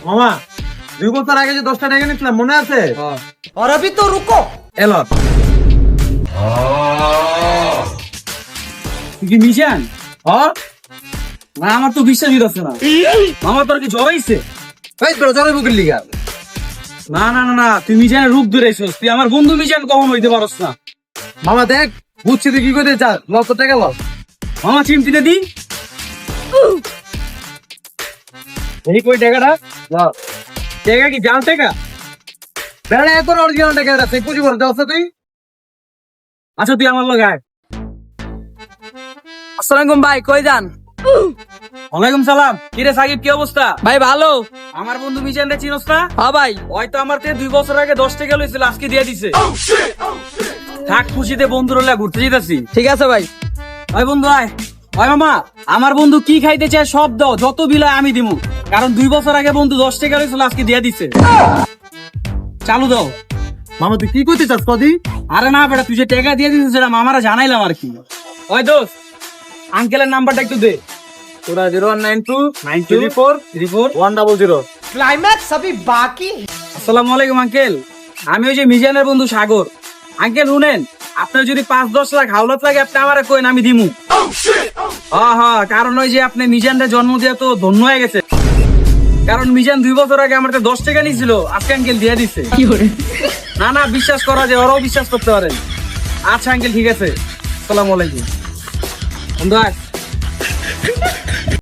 মামা 2 বছর আগে যে 10টা টাকা নিয়েছিলাম মনে আছে? और अभी तो रुको। এলো তুই কি মিজান? না আমার তো বিশ্বাসই হচ্ছে না। মামা তোর কি জ্বর হইছে? এই তোর জ্বরের বুকের লিগা। না না না না, তুই মিজানের রূপ ধরেছিস। তুই আমার বন্ধু মিজান কখন হইতে পারস না। মামা দেখ বুঝছি তুই কি করতে চাস, লস টাকা লস। মামা চিমটিতে দি। এই কই টাকাটা? লস টাকা কি জাল টাকা? বেড়া এত অরিজিনাল টাকা আছে পুঁজি ভরতে আছে তুই। আচ্ছা তুই আমার লগে আয়। আসসালামু ভাই, কই যান? ওয়ালাইকুম সালাম। কি রে সাকিব, কি অবস্থা? ভাই ভালো। আমার বন্ধু মিজান রে চিনস না? হ্যাঁ ভাই। হয়তো আমার থেকে 2 বছর আগে 10 টাকা লইছিল, আজকে দিয়ে দিছে। থাক খুশিতে বন্ধুর হলে ঘুরতে যেতেছি। ঠিক আছে ভাই। ওই বন্ধু আয়। ওই মামা, আমার বন্ধু কি খাইতে চায় সব দাও, যত বিল হয় আমি দিমু। কারণ 2 বছর আগে বন্ধু 10 টাকা লইছিল, আজকে দিয়ে দিছে। চালু দাও। মামা তুই কি করতে চাস কদি? আরে না বেটা, তুই যে টাকা দিয়ে দিছিস সেটা মামারা জানাইলাম আর কি। ওই দোস্ত, আঙ্কেলের নাম্বারটা একটু দে। তোরা 0192 94 34 100। क्लाइमैक्स अभी बाकी। আসসালামু আলাইকুম আঙ্কেল, আমি ওই যে মিজানের বন্ধু সাগর। আঙ্কেল শুনেন, আপনার যদি 5-10 লাখ হাওলাত লাগে আপনি আমারে কইন, আমি দিমু। হ্যাঁ, কারণ ওই যে আপনি মিজানের জন্ম দিয়ে তো ধন্য হয়ে গেছে। কারণ মিজান 2 বছর আগে আমার 10 টাকা নিয়েছিল, আজকে আঙ্কেল দিয়ে দিচ্ছে। না না, বিশ্বাস করা যায়, ওরাও বিশ্বাস করতে পারেন। আচ্ছা আঙ্কেল ঠিক আছে, আসসালামু আলাইকুম। বন্ধু আয়।